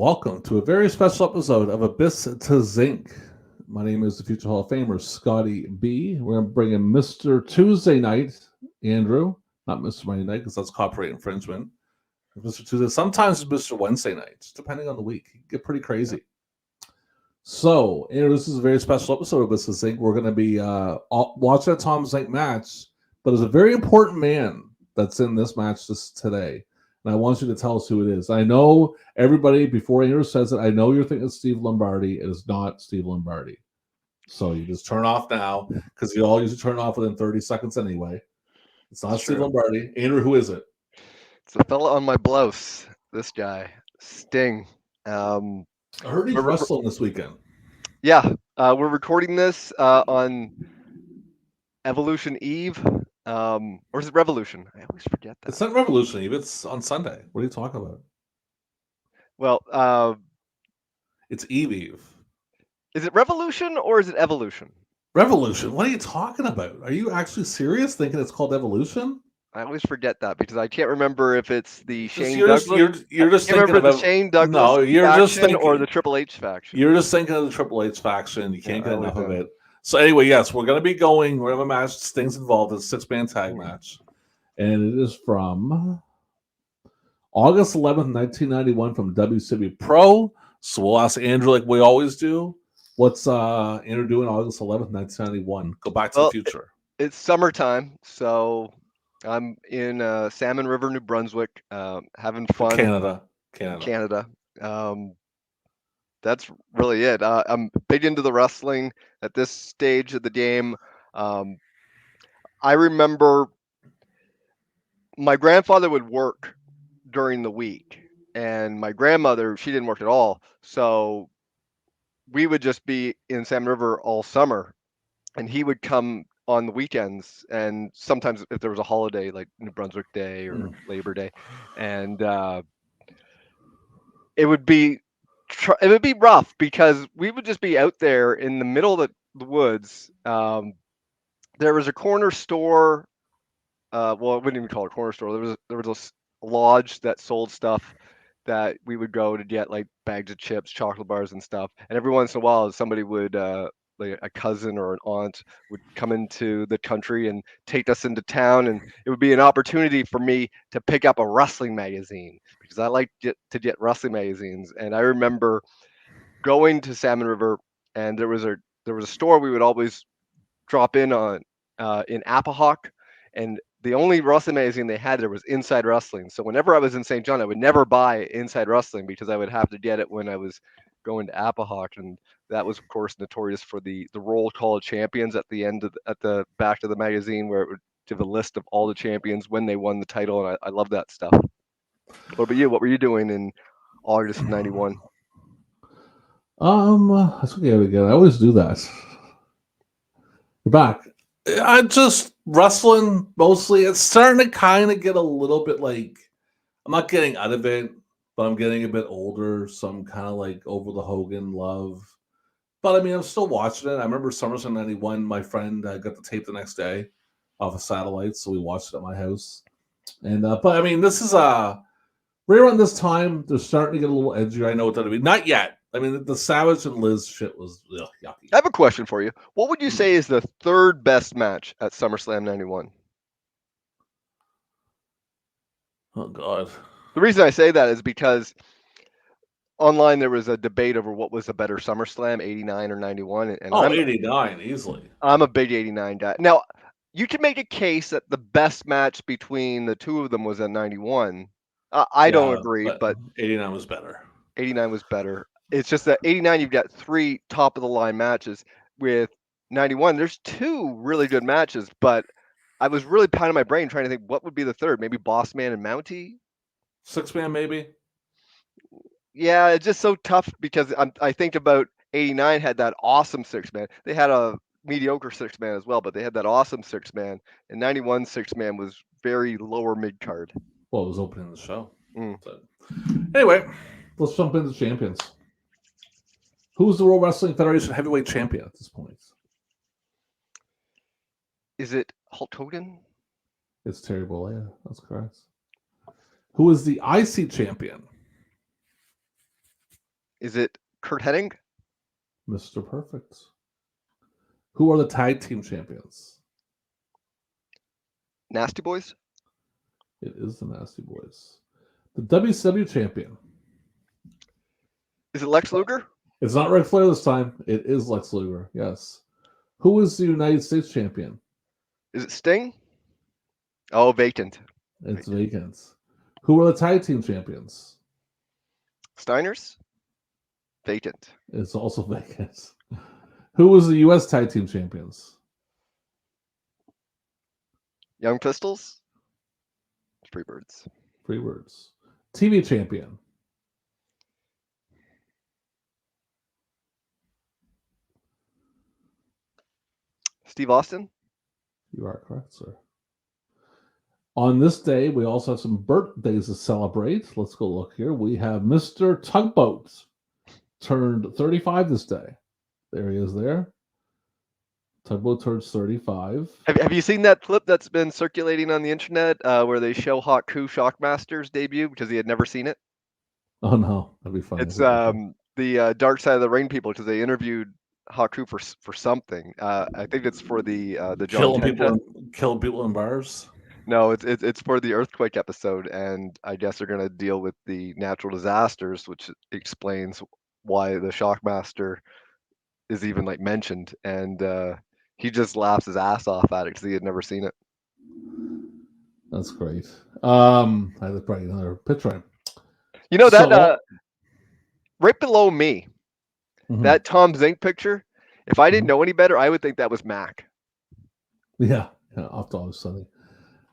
Welcome to a very special episode of Abyss to Zinc. My name is the future Hall of Famer, Scotty B. We're going to bring in Mr. Tuesday Night, Andrew. Not Mr. Monday Night, because that's copyright infringement. Mr. Tuesday. Sometimes it's Mr. Wednesday nights, depending on the week. It can get pretty crazy. So, Andrew, this is a very special episode of Abyss to Zinc. We're going to be watching a Tom Zenk match, but there's a very important man that's in this match today. And I want you to tell us who it is. I know everybody, before Andrew says it, I know you're thinking Steve Lombardi. It is not Steve Lombardi. So you just turn off now, because you all usually turn off within 30 seconds anyway. It's not Steve Lombardi. Andrew, who is it? It's the fella on my blouse. This guy, Sting. I heard he's wrestling this weekend. Yeah, we're recording this on Evolution Eve. Or is it Revolution? I always forget that. It's not Revolution Eve. It's on Sunday. What are you talking about? Well, it's Eve. Is it Revolution or is it Evolution? Revolution. What are you talking about? Are you actually serious thinking it's called Evolution? I always forget that because I can't remember if it's the Shane Douglas. You're just thinking about the Shane Douglas no, you're faction just thinking, or the Triple H faction. You're just thinking of the Triple H faction. You can't get enough of it. So anyway, yes, we're going to be going. We're going to have a match. Sting's involved. It's a 6-man tag match, and it is from August 11th, 1991, from WCW Pro. So we'll ask Andrew, like we always do, what's Andrew doing August 11th, 1991? Go back to the future. It's summertime, so I'm in Salmon River, New Brunswick, having fun. Canada. That's really it. I'm big into the wrestling at this stage of the game. I remember my grandfather would work during the week, and my grandmother, she didn't work at all. So we would just be in Salmon River all summer, and he would come on the weekends, and sometimes if there was a holiday like New Brunswick Day or Labor Day, and it would be rough because we would just be out there in the middle of the woods. There was a corner store. Well, I wouldn't even call it a corner store. There was a lodge that sold stuff that we would go to get, like bags of chips, chocolate bars, and stuff. And every once in a while, somebody would, like a cousin or an aunt, would come into the country and take us into town, and it would be an opportunity for me to pick up a wrestling magazine because I like to get wrestling magazines. And I remember going to Salmon River, and there was a store we would always drop in on in Apahawk, and the only wrestling magazine they had there was Inside Wrestling. So whenever I was in St. John, I would never buy Inside Wrestling because I would have to get it when I was going to Apahawk, and that was of course notorious for the roll call of champions at the end of at the back of the magazine, where it would give a list of all the champions when they won the title, and I love that stuff. What about you? What were you doing in August of '91? That's okay again. I always do that. We're back. I just wrestling mostly. It's starting to kind of get a little bit like I'm not getting out of it, but I'm getting a bit older, so I'm kind of like over the Hogan love. But I mean, I'm still watching it. I remember SummerSlam '91. My friend got the tape the next day off a satellite, so we watched it at my house. And but I mean, this is right around this time. They're starting to get a little edgier. I know what that'll be. Not yet. I mean, the Savage and Liz shit was yucky. I have a question for you. What would you say is the third best match at SummerSlam '91? Oh, God. The reason I say that is because online there was a debate over what was a better SummerSlam, '89 or '91. And I'm 89 easily. I'm a big '89 guy. Now, you can make a case that the best match between the two of them was at '91. I don't agree, but '89 was better. '89 was better. It's just that '89 you've got 3 top of the line matches. With '91, there's 2 really good matches, but I was really pounding my brain trying to think what would be the third. Maybe Boss Man and Mountie? 6-man maybe? Yeah, it's just so tough because I think about '89 had that awesome 6-man. They had a mediocre 6-man as well, but they had that awesome 6-man. And '91 6-man was very lower mid card. Well, it was opening the show. So, anyway, let's jump into champions. Who's the World Wrestling Federation heavyweight champion at this point? Is it Hulk Hogan? It's Terry Bollea. That's correct. Who is the IC champion? Is it Kurt Hennig? Mr. Perfect. Who are the tag team champions? Nasty Boys? It is the Nasty Boys. The WCW champion. Is it Lex Luger? It's not Ric Flair this time. It is Lex Luger. Yes. Who is the United States champion? Is it Sting? Oh, vacant. It's vacant. Who are the tag team champions? Steiners? Vacant. It's also vacant. Who was the U.S. tag team champions? Young Pistols? Freebirds. Freebirds. TV champion. Steve Austin? You are correct, sir. On this day, we also have some birthdays to celebrate. Let's go look here. We have Mr. Tugboat, turned 35 this day. There he is there. Tugboat turns 35. Have you seen that clip that's been circulating on the internet where they show Haku Shockmaster's debut because he had never seen it? Oh, no. That'd be funny. It's the Dark Side of the Ring people because they interviewed Haku for something. I think it's for the John killing people in bars. No, it's for the earthquake episode, and I guess they're gonna deal with the natural disasters, which explains why the Shockmaster is even like mentioned, and he just laughs his ass off at it because he had never seen it. That's great. I had to probably another picture. You know that right below me, that Tom Zenk picture. If I didn't know any better, I would think that was Mac. Yeah, off to always sunny.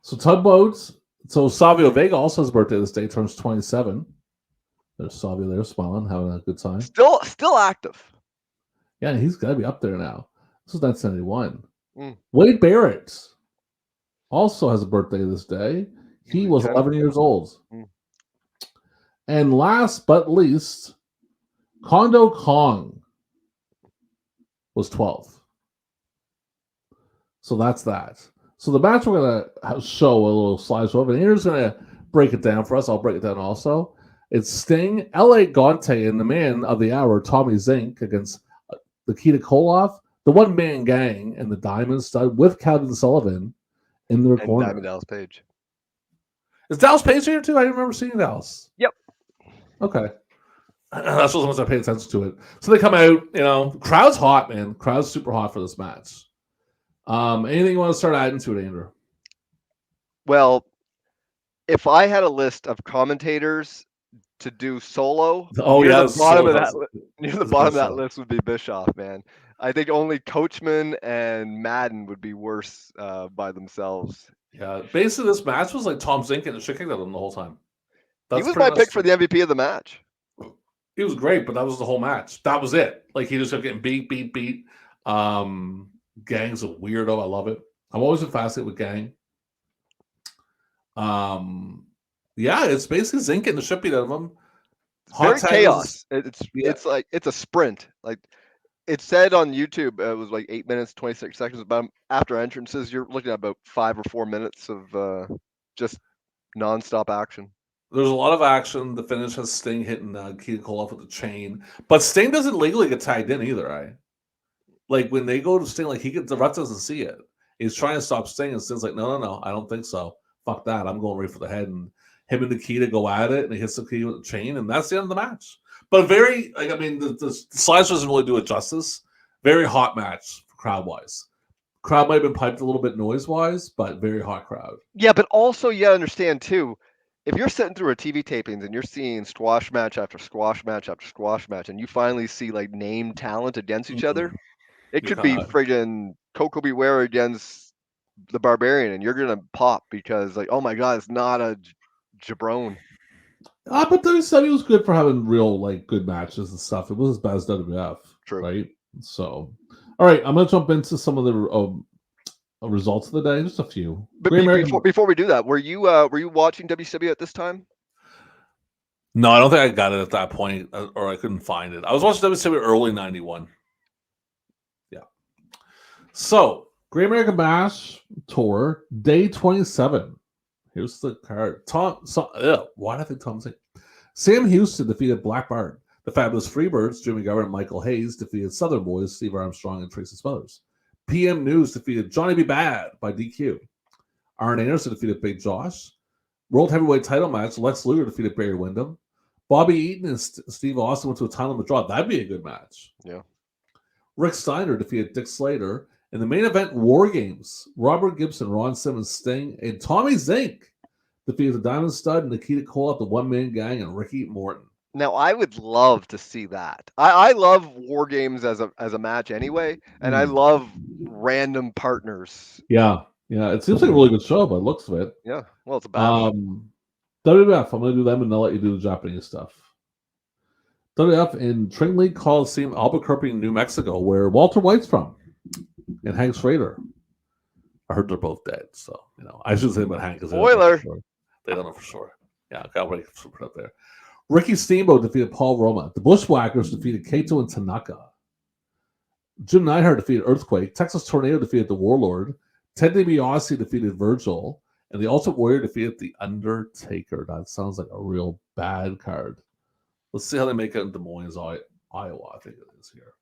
So Tugboats. So Savio Vega also has a birthday this day, turns 27. There's Savio there smiling, having a good time. Still active. Yeah, he's got to be up there now. This is 1971. Wade Barrett also has a birthday this day. He was 11 years old. And last but least, Kondo Kong was 12. So that's that. So the match we're going to show a little slideshow of, and Andrew's going to break it down for us. I'll break it down also. It's Sting, L.A. Gigante, and the man of the hour, Tom Zenk, against Nikita Koloff, the one-man gang, and the Diamond Stud with Calvin Sullivan in their corner. Diamond Dallas Page. Is Dallas Page here too? I didn't remember seeing Dallas. Yep. Okay. That's what I paid attention to it. So they come out, crowd's hot, man. Crowd's super hot for this match. Anything you want to start adding to it, Andrew? Well, if I had a list of commentators to do solo, the bottom of that list would be Bischoff, man. I think only Coachman and Madden would be worse by themselves. Yeah, basically this match was like Tom Zenk and shit kicked out of him the whole time. He was my pick for the MVP of the match. He was great, but that was the whole match. That was it. Like he just kept getting beat. Gang's a weirdo. I love it. I'm always fascinated with Gang. Yeah, it's basically Zenk getting the shit beat out of him. Very chaos. It's like it's a sprint. Like it said on YouTube, it was like 8 minutes 26 seconds. But after entrances, you're looking at about 5 or 4 minutes of just nonstop action. There's a lot of action. The finish has Sting hitting Nikita Koloff with the chain, but Sting doesn't legally get tagged in either, right? Like when they go to Sting, like the ref doesn't see it. He's trying to stop Sting, and Sting's like, no, I don't think so. Fuck that. I'm going right for the head. And him and Nikita go at it, and he hits Nikita with the chain, and that's the end of the match. But the slides doesn't really do it justice. Very hot match crowd-wise. Crowd might have been piped a little bit noise-wise, but very hot crowd. Yeah, but also you gotta understand too, if you're sitting through a TV tapings and you're seeing squash match after squash match after squash match, and you finally see like named talent against each other, it could be friggin' Coco Beware against the Barbarian, and you're gonna pop because like, oh my god, it's not a jabron. But WCW was good for having real like good matches and stuff. It wasn't as bad as WWF, True. Right? So, all right, I'm gonna jump into some of the results of the day. Just a few. But before we do that, were you watching WCW at this time? No, I don't think I got it at that point, or I couldn't find it. I was watching WCW early '91. Yeah. So, Great American Bash Tour, day 27. Here's the card. Why did I think Tom Zenk? Sam Houston defeated Black Bart. The Fabulous Freebirds, Jimmy Garvin and Michael Hayes, defeated Southern Boys, Steve Armstrong and Tracy Smothers. PM News defeated Johnny B. Bad by DQ. Arn Anderson defeated Big Josh. World Heavyweight title match, Lex Luger defeated Barry Windham. Bobby Eaton and Steve Austin went to a time limit draw. That'd be a good match. Yeah. Rick Steiner defeated Dick Slater. In the main event, War Games, Robert Gibson, Ron Simmons, Sting, and Tommy Zenk defeated the Diamond Stud, Nikita Koloff, the One Man Gang, and Ricky Morton. Now I would love to see that. I love War Games as a match anyway, and I love random partners. Yeah. It seems like a really good show by the looks of it. Yeah. Well, it's a bad. WWF, I'm going to do them and I'll let you do the Japanese stuff. WWF in Trinley Coliseum, Albuquerque, New Mexico, where Walter White's from, and Hank Schrader. I heard they're both dead, so I should say about Hank because Spoiler. They don't know for sure. Yeah, got ready to put up there. Ricky Steamboat defeated Paul Roma. The Bushwhackers defeated Kato and Tanaka. Jim Neidhart defeated Earthquake. Texas Tornado defeated the Warlord. Ted DiBiase defeated Virgil. And the Ultimate Warrior defeated the Undertaker. That sounds like a real bad card. Let's see how they make it in Des Moines, Iowa. I think it is here.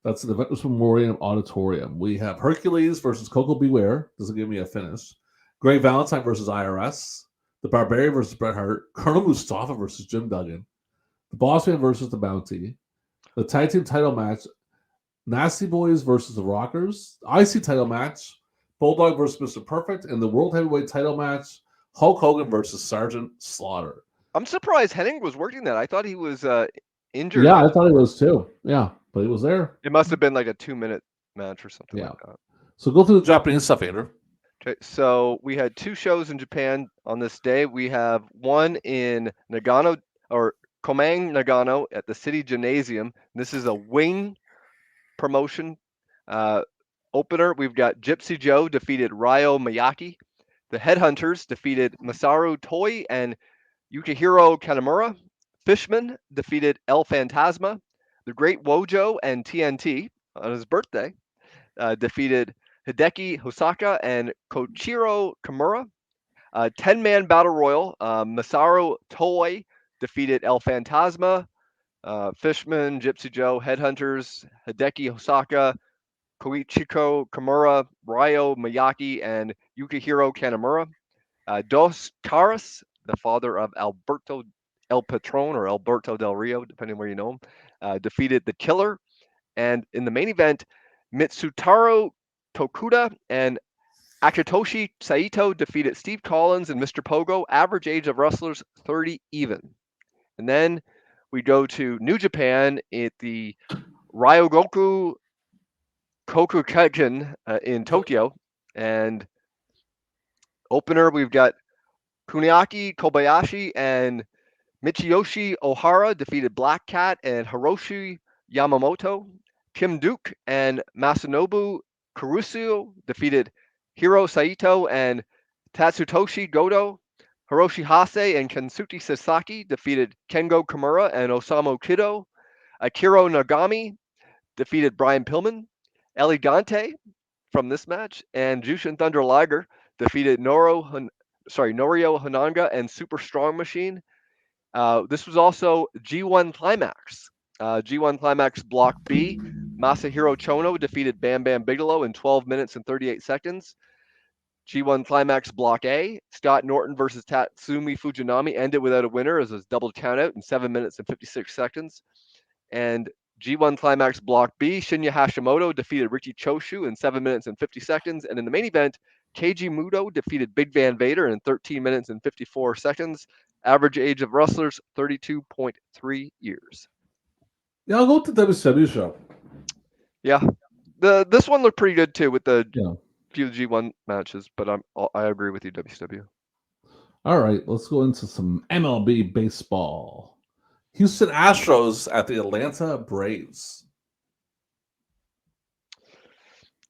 That's the Veterans Memorial Auditorium. We have Hercules versus Coco Beware. Doesn't give me a finish. Greg Valentine versus IRS. The Barbarian versus Bret Hart. Colonel Mustafa versus Jim Duggan. The Bossman versus the Bounty. The tag team title match. Nasty Boys versus the Rockers. IC title match. Bulldog versus Mr. Perfect. And the World Heavyweight title match. Hulk Hogan versus Sergeant Slaughter. I'm surprised Hennig was working that. I thought he was injured. Yeah, I thought he was too. Yeah, but he was there. It must have been like a 2-minute match or something like that. So go through the Japanese stuff, Andrew. Okay, so we had 2 shows in Japan on this day. We have one in Nagano or Komang Nagano at the City Gymnasium. This is a wing promotion opener. We've got Gypsy Joe defeated Ryo Miyake. The Headhunters defeated Masaru Toi and Yukihiro Kanemura. Fishman defeated El Fantasma. The Great Wojo and TNT on his birthday defeated Hideki Hosaka and Koichiro Kimura. 10-man battle royal. Masaru Toi defeated El Fantasma. Fishman, Gypsy Joe, Headhunters, Hideki Hosaka, Koichiro Kimura, Ryo Miyake, and Yukihiro Kanemura. Dos Caras, the father of Alberto El Patron or Alberto Del Rio, depending where you know him, defeated the Killer. And in the main event, Mitsutaro Tokuda and Akitoshi Saito defeated Steve Collins and Mr. Pogo. Average age of wrestlers, 30 even. And then we go to New Japan at the Ryogoku Kokukekken in Tokyo. And opener, we've got Kuniaki Kobayashi and Michiyoshi Ohara defeated Black Cat and Hiroshi Yamamoto. Kim Duke and Masanobu Kurusu defeated Hiro Saito and Tatsutoshi Goto. Hiroshi Hase and Kensuke Sasaki defeated Kengo Kimura and Osamu Kido. Akiro Nagami defeated Brian Pillman. Elegante from this match and Jushin Thunder Liger defeated Norio Hananga and Super Strong Machine. This was also G1 Climax. G1 Climax Block B. Masahiro Chono defeated Bam Bam Bigelow in 12 minutes and 38 seconds. G1 Climax Block A. Scott Norton versus Tatsumi Fujinami ended without a winner as a double countout in 7 minutes and 56 seconds. And G1 Climax Block B. Shinya Hashimoto defeated Riki Choshu in 7 minutes and 50 seconds. And in the main event, Keiji Muto defeated Big Van Vader in 13 minutes and 54 seconds. Average age of wrestlers, 32.3 years. Yeah, I'll go to the WCW show. Yeah. This one looked pretty good too with the few G1 matches, but I agree with you, WCW. All right, let's go into some MLB baseball. Houston Astros at the Atlanta Braves.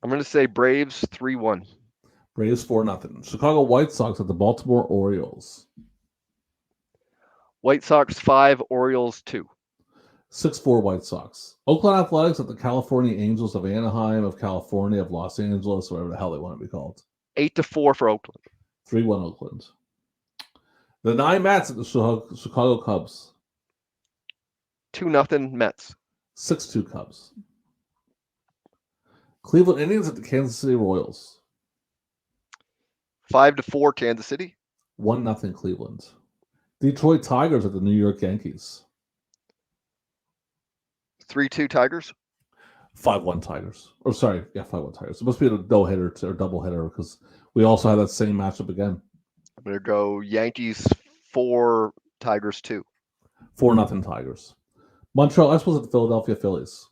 I'm going to say Braves 3-1. Braves 4-0. Chicago White Sox at the Baltimore Orioles. White Sox 5, Orioles 2. 6-4 White Sox. Oakland Athletics at the California Angels of Anaheim, of California, of Los Angeles, whatever the hell they want to be called. 8-4 for Oakland. 3-1 Oakland. The 9 Mets at the Chicago Cubs. 2-0 Mets. 6-2 Cubs. Cleveland Indians at the Kansas City Royals. 5-4 Kansas City. 1-0 Cleveland. Detroit Tigers at the New York Yankees. 3-2 Tigers. 5-1 Tigers. Or sorry, yeah, 5-1 Tigers. It must be a no-hitter or double hitter because we also had that same matchup again. I'm going to go Yankees 4, Tigers 2. 4-0 Tigers. Montreal Expos at the Philadelphia Phillies.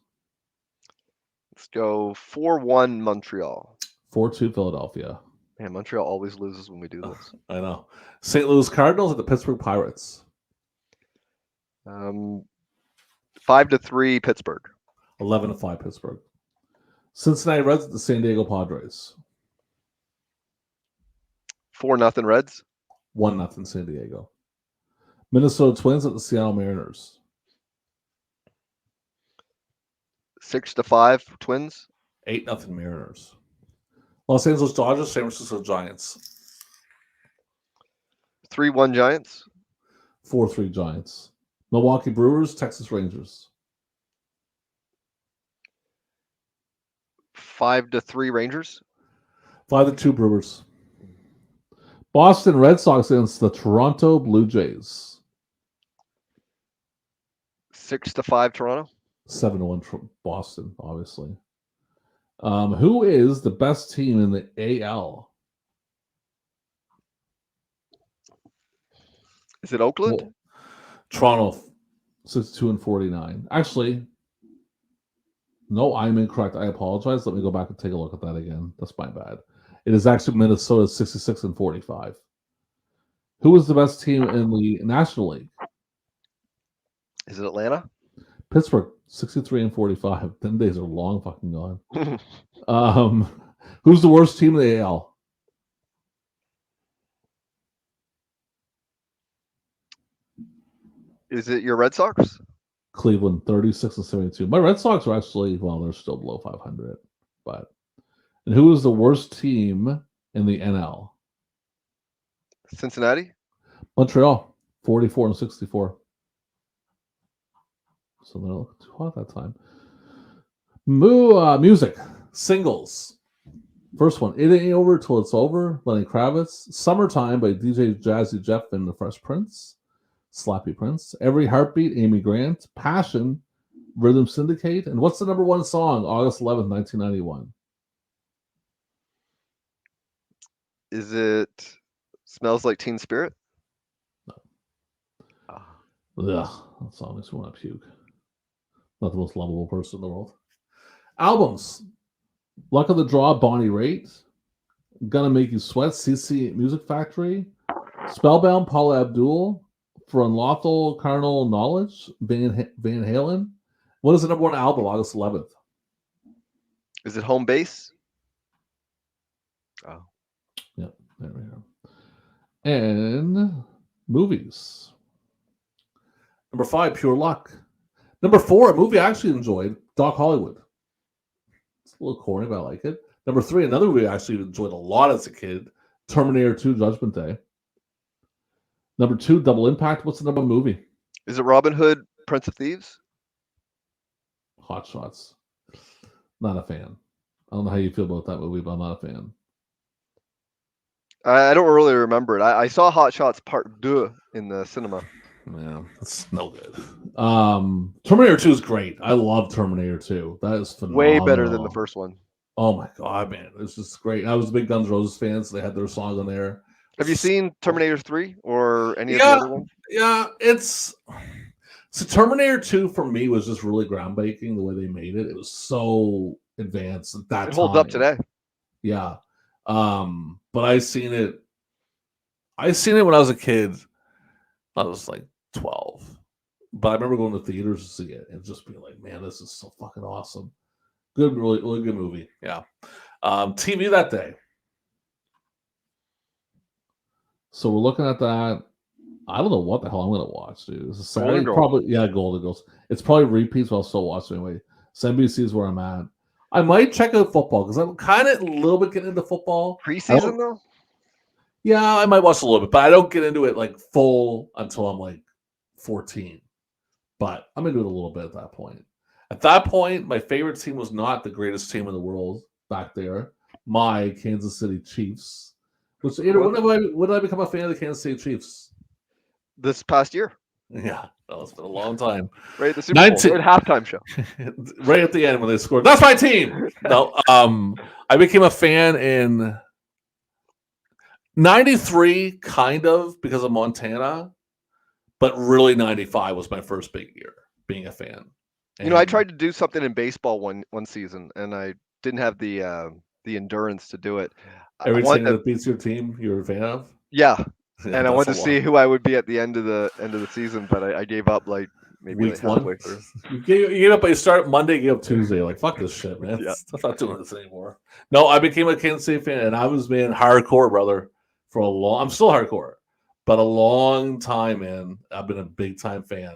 Let's go 4-1 Montreal. 4-2 Philadelphia. Man, Montreal always loses when we do this. I know. St. Louis Cardinals at the Pittsburgh Pirates. 5-3 Pittsburgh. 11-5 Pittsburgh. Cincinnati Reds at the San Diego Padres. 4-0 Reds. 1-0 San Diego. Minnesota Twins at the Seattle Mariners. 6-5 Twins. 8-0 Mariners. Los Angeles Dodgers, San Francisco Giants. 3-1 Giants. 4-3 Giants. Milwaukee Brewers, Texas Rangers. 5-3 Rangers. 5-2 Brewers. Boston Red Sox against the Toronto Blue Jays. 6-5 Toronto. 7-1 Boston, obviously. Who is the best team in the AL? Is it Oakland? Well, Toronto, 62-49. Actually, no, I'm incorrect. I apologize. Let me go back and take a look at that again. That's my bad. It is actually Minnesota, 66-45. Who is the best team in the National League? Is it Atlanta? Pittsburgh, 63-45. 10 days are long fucking gone. Who's the worst team in the AL? Is it your Red Sox? Cleveland, 36-72. My Red Sox are actually, well, they're still below 500. But and who is the worst team in the NL? Cincinnati? Montreal, 44-64. So they're looking too hot that time. Music, singles. First one, It Ain't Over Till It's Over, Lenny Kravitz. Summertime by DJ Jazzy Jeff and the Fresh Prince. Slappy Prince. Every Heartbeat, Amy Grant. Passion, Rhythm Syndicate. And what's the number one song, August 11th, 1991? Is it Smells Like Teen Spirit? Ugh, that song makes me want to puke. Not the most lovable person in the world. Albums. Luck of the Draw, Bonnie Raitt. Gonna Make You Sweat, CC Music Factory. Spellbound, Paula Abdul. For Unlawful Carnal Knowledge, Van Halen. What is the number one album, August 11th? Is it Home Base? Oh. Yep, there we go. And movies. Number 5, Pure Luck. Number 4, a movie I actually enjoyed, Doc Hollywood. It's a little corny, but I like it. Number 3, another movie I actually enjoyed a lot as a kid, Terminator 2, Judgment Day. Number 2, Double Impact. What's the number one movie? Is it Robin Hood, Prince of Thieves? Hot Shots. Not a fan. I don't know how you feel about that movie, but I'm not a fan. I don't really remember it. I saw Hot Shots Part 2 in the cinema. Yeah, that's no good. Terminator 2 is great. I love Terminator 2. That is phenomenal. Way better than the first one. Oh my god, man. It's just great. I was a big Guns N' Roses fan, so they had their song on there. Have you seen Terminator 3 or any of the other ones? Yeah, so Terminator 2 for me was just really groundbreaking the way they made it. It was so advanced at that time. It holds up today. Yeah. But I seen it when I was a kid. I was like 12. But I remember going to theaters to see it and just being like, man, this is so fucking awesome. Good, really, really good movie. Yeah. TV that day. So we're looking at that. I don't know what the hell I'm going to watch, dude. This is Saturday. Probably, yeah, Golden Girls. It's probably repeats, but I'll still watch it anyway. So NBC is where I'm at. I might check out football because I'm kind of a little bit getting into football. Preseason, though? Yeah, I might watch a little bit, but I don't get into it like full until I'm like 14. but I'm into it a little bit at that point. At that point, my favorite team was not the greatest team in the world back there. My Kansas City Chiefs. Which when did I become a fan of the Kansas City Chiefs? This past year, Yeah, that was been a long time. right at the Super Bowl, 19 right at halftime show. right at the end when they scored. That's my team. No, I became a fan in '93, kind of because of Montana, but really '95 was my first big year being a fan. You know, I And tried to do something in baseball one season, and I didn't have the endurance to do it. I every wanted team to, that beats your team, you're a fan of. yeah, Yeah, and I that's wanted a to see lot. who I would be at the end of the season, but I gave up like maybe like Week one, halfway through. you get up. You start Monday, you get up Tuesday. Like fuck this shit, man. Yeah, I'm not doing this anymore. No, I became a Kansas City fan, and I was man hardcore, brother, for a long. I'm still hardcore, but a long time, man. I've been a big time fan.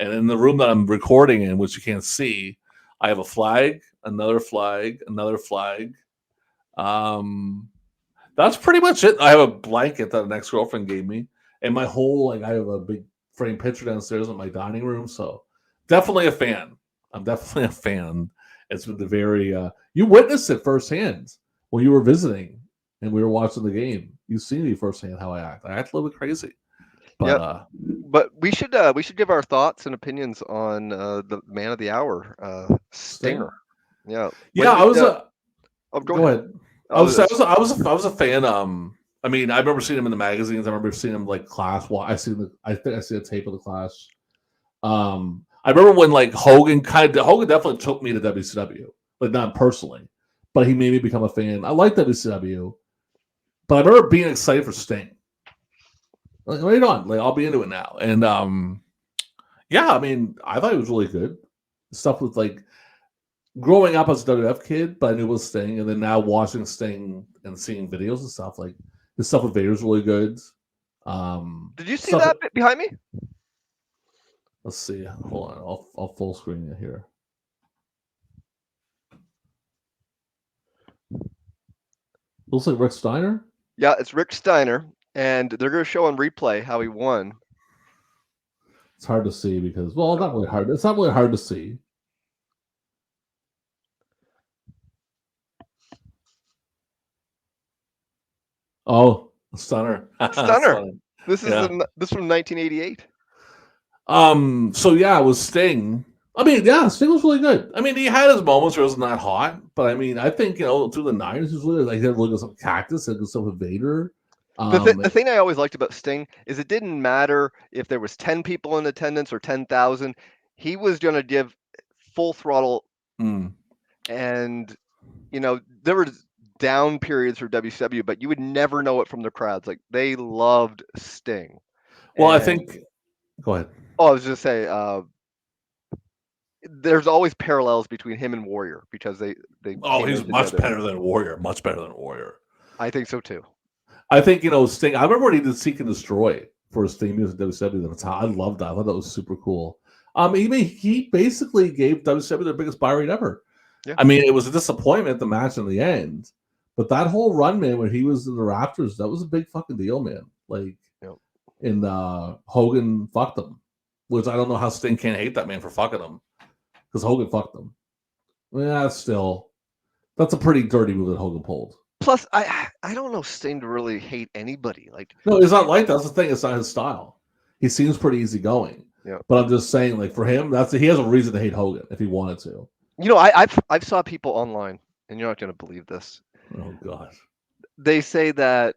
And in the room that I'm recording in, which you can't see, I have a flag, another flag, another flag. Um, that's pretty much it. I have a blanket that an ex girlfriend gave me, and my whole like I have a big frame picture downstairs in my dining room. So definitely a fan. I'm definitely a fan. It's been the very you witnessed it firsthand when you were visiting and we were watching the game. You see me firsthand how I act. I act a little bit crazy, but yep. But we should give our thoughts and opinions on the man of the hour, Sting. Stinger. Yeah. Yeah, When I did was a. oh go Go ahead. ahead. I was just, I was a fan. I mean, I remember seeing him in the magazines. I remember seeing him like Clash. Well, I think I see a tape of the Clash. I remember when like Hogan definitely took me to WCW, like not personally, but he made me become a fan. I like WCW, but I remember being excited for Sting. Like, right on, like I'll be into it now. And yeah, I mean, I thought it was really good. Stuff with like growing up as a WWF kid, but I knew it was Sting, and then now watching Sting and seeing videos and stuff like his stuff with Vader's really good. did you see Stuff. that bit behind me? Let's see. Hold on, I'll full screen it here. Looks like Rick Steiner. Yeah, it's Rick Steiner, and they're going to show on replay how he won. It's hard to see because, well, not really hard. It's not really hard to see. Oh, Stunner. That's Stunner. funny. This is Yeah. this from 1988. So yeah, it was Sting. I mean, yeah, Sting was really good. I mean, he had his moments where it was not hot, but I mean, I think through the '90s, he was really like he had really good stuff with Cactus, had good stuff with Vader. The thing I always liked about Sting is it didn't matter if there was 10 people in attendance or 10,000. He was going to give full throttle, mm. and you know there were down periods for WCW, but you would never know it from the crowds. Like they loved Sting. Well, I And think. Go ahead. I was just say there's always parallels between him and Warrior because they Oh, came he's in much together. better than Warrior. Much better than Warrior. I think so too. I think Sting. I remember when he did Seek and Destroy for his theme music WCW at the time. I loved that. I thought that was super cool. He basically gave WCW their biggest buy rate ever. Yeah. I mean, it was a disappointment the match in the end, but that whole run, man, when he was in the Raptors, that was a big fucking deal, man. Like, Yep. and Hogan fucked him, which I don't know how Sting can't hate that man for fucking him because Hogan fucked him. Yeah, still, that's a pretty dirty move that Hogan pulled. Plus, I don't know Sting to really hate anybody. Like No, it's not like that. That's the thing. It's not his style. He seems pretty easygoing. Yeah. But I'm just saying, like for him, he has a reason to hate Hogan if he wanted to. You know, I've saw people online, and you're not going to believe this. Oh God. They say that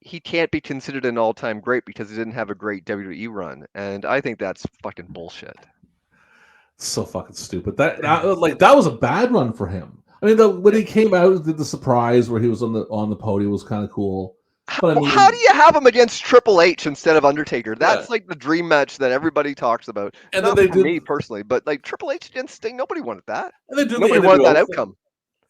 he can't be considered an all-time great because he didn't have a great WWE run, and I think that's fucking bullshit. So fucking stupid. That was a bad run for him. I mean, when he came out and did the surprise where he was on the podium was kind of cool. But I mean, how do you have him against Triple H instead of Undertaker? That's like the dream match that everybody talks about. And not then they for did me personally, but like Triple H against Sting, nobody wanted that. and they do Nobody the wanted that NWO outcome.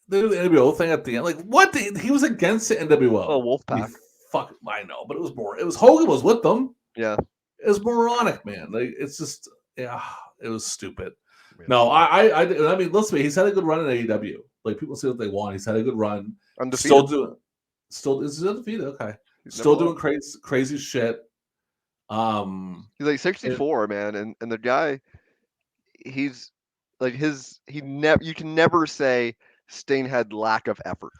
They do the NWO thing at the end. Like what? He was against the NWO. Oh, Wolfpack. Fuck, I know, but it was more. It was Hogan was with them. Yeah, it was moronic, man. Like it's just, yeah, it was stupid. Yeah. No, I mean, listen, he's had a good run in AEW. Like people say what they want. He's had a good run. undefeated. Still is undefeated. Okay, He's still never doing crazy shit. He's like 64, man, and the guy, he's like he never you can never say Sting had lack of effort.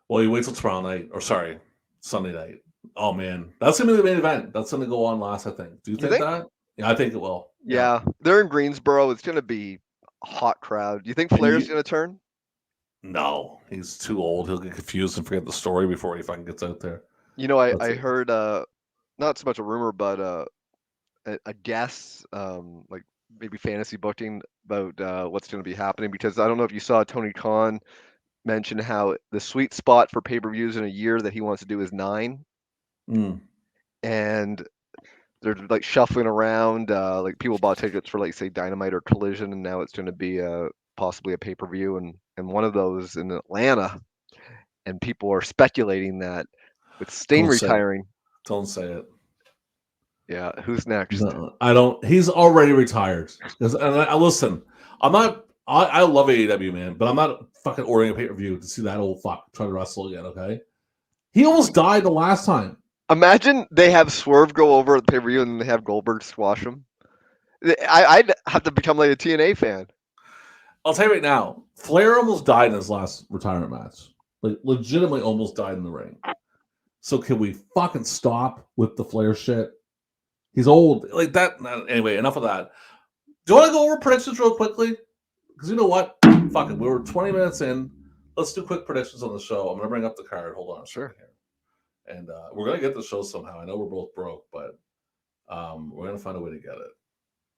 Well, you wait till tomorrow night, or sorry, Sunday night. Oh man, that's gonna be the main event. That's gonna go on last, I think. Do you You think think? that? Yeah, I think it will. Yeah. Yeah, they're in Greensboro. It's gonna be a hot crowd. Do you think And Flair's you, gonna turn? no, he's too old. He'll get confused and forget the story before he fucking gets out there. You know, That's I it. heard not so much a rumor, but a guess, like maybe fantasy booking about what's going to be happening because I don't know if you saw Tony Khan mention how the sweet spot for pay-per-views in a year that he wants to do is 9, Mm. and they're like shuffling around. Like people bought tickets for like say Dynamite or Collision, and now it's going to be possibly a pay-per-view, and one of those in Atlanta, and people are speculating that with Sting Don't say it. retiring, Don't say it. yeah, who's next? No, I don't. He's already retired. And I listen. I'm not. I love AEW, man, but I'm not fucking ordering a pay per view to see that old fuck try to wrestle again. Okay, he almost died the last time. Imagine they have Swerve go over at the pay-per-view and they have Goldberg squash him. I'd have to become like a TNA fan. I'll tell you right now, Flair almost died in his last retirement match. Like, legitimately almost died in the ring. So can we fucking stop with the Flair shit? He's old. Like that. Anyway, enough of that. Do you want to go over predictions real quickly? Because you know what? Fuck it. We were 20 minutes in. Let's do quick predictions on the show. I'm going to bring up the card. Hold on a Sure. second here. And we're going to get the show somehow. I know we're both broke, but we're going to find a way to get it.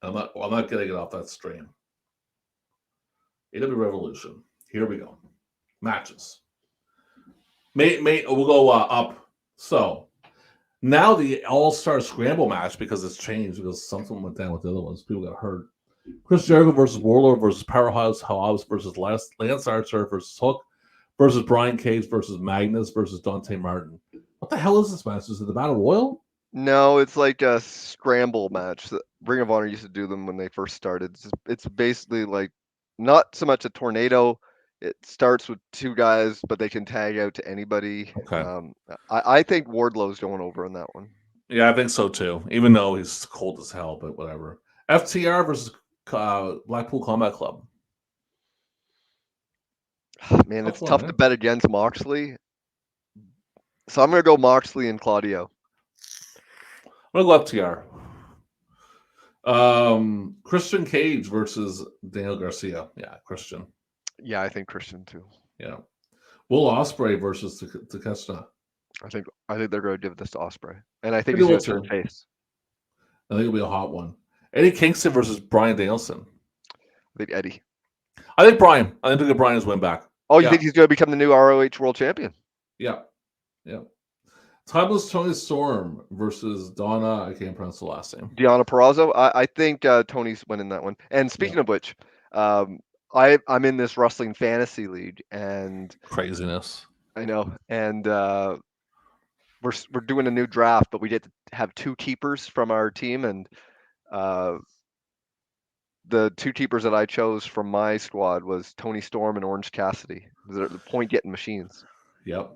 I'm not getting it off that stream. AW Revolution. Here we go. Matches. We'll go up. So now the All-Star Scramble match, because it's changed, because something went down with the other ones. People got hurt. Chris Jericho versus Warlord versus Powerhouse Hobbs versus Lance Archer versus Hook versus Brian Cage versus Magnus versus Dante Martin. What the hell is this match? Is it the Battle Royal? No, it's like a scramble match. Ring of Honor used to do them when they first started. It's basically like not so much a tornado. It starts with 2 guys, but they can tag out to anybody. Okay. I think Wardlow's going over in that one. Yeah, I think so too. Even though he's cold as hell, but whatever. FTR versus Blackpool Combat Club. Man, it's Tough one, tough to bet against Moxley. So I'm gonna go Moxley and Claudio. I'm gonna go FTR. Christian Cage versus Daniel Garcia. Yeah, Christian. Yeah, I think Christian too. Yeah. Will Ospreay versus Takeshita. I think they're going to give this to Ospreay, and I think Maybe he's going will to turn too. face. I think it'll be a hot one. Eddie Kingston versus Brian Danielson. I think Eddie. I think Brian. I think they'll get Brian's win back. Oh, you think he's going to become the new ROH World Champion? Yeah. Yeah. Timeless Tony Storm versus Donna. I can't pronounce the last name. Deonna Purrazzo. I think Tony's winning that one. And speaking of which, I'm in this wrestling fantasy league, and Craziness. I know, and we're doing a new draft, but we get to have 2 keepers from our team, and the 2 keepers that I chose from my squad was Tony Storm and Orange Cassidy. They're the point getting machines. Yep.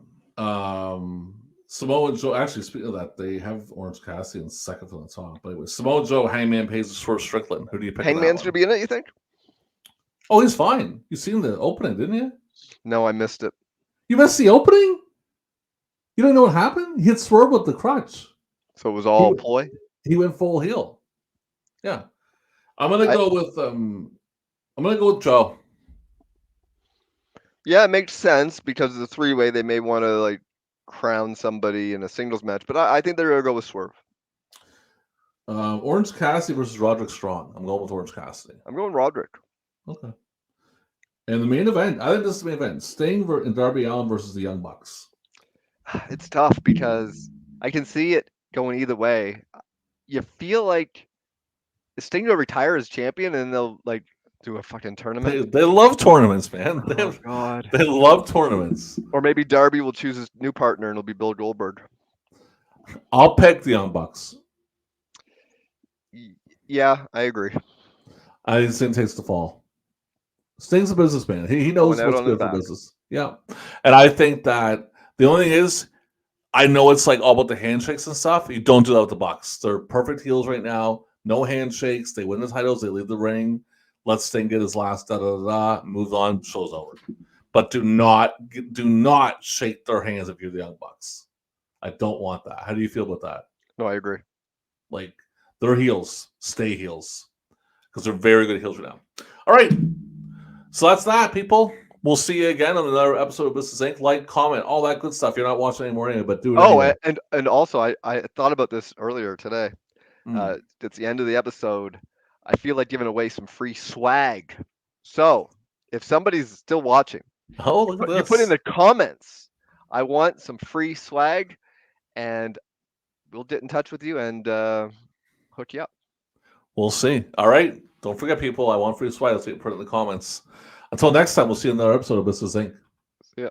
Samoa Joe. Actually, speaking of that, they have Orange Cassidy in second from the top. But anyway, Samoa Joe, Hangman Page, Swerve Strickland. Who do you pick? Hangman's going to be in it, you think? Oh, he's fine. You seen the opening, didn't you? No, I missed it. You missed the opening? You don't know what happened? He hit Swerve with the crutch. So it was all ploy? He went full heel. Yeah. I'm gonna go with Joe. Yeah, it makes sense because of the 3-way. They may want to like crown somebody in a singles match, but I think they're gonna go with Swerve. Orange Cassidy versus Roderick Strong. I'm going with Orange Cassidy. I'm going Roderick. Okay. And the main event, I think this is the main event: Sting and Darby Allin versus the Young Bucks. It's tough because I can see it going either way. You feel like is Sting gonna retire as champion and they'll like do a fucking tournament? They love tournaments, man. Oh God. They love tournaments. Or maybe Darby will choose his new partner and it'll be Bill Goldberg. I'll pick the Young Bucks. Yeah, I agree. I think Sting takes the fall. Sting's a businessman. He knows what's good for business. Yeah. And I think that the only thing is, I know it's like all about the handshakes and stuff. You don't do that with the Bucks. They're perfect heels right now. No handshakes. They win the titles. They leave the ring. let Sting get his last move on, show's over. But do not shake their hands if you're the Young Bucks. I don't want that. How do you feel about that? No, I agree. Like, they're heels, stay heels, because they're very good heels right now. All right, so that's that, people. We'll see you again on another episode of Business Inc. Like, comment, all that good stuff. You're not watching anymore anyway, but do it anyway. And also, I thought about this earlier today. Mm. It's the end of the episode. I feel like giving away some free swag. So if somebody's still watching, Oh, look at this. you put in the comments, I want some free swag, and we'll get in touch with you and hook you up. We'll see. All right. Don't forget, people. I want free swag. Let's put it in the comments. Until next time, we'll see you in another episode of Business Inc. Yeah.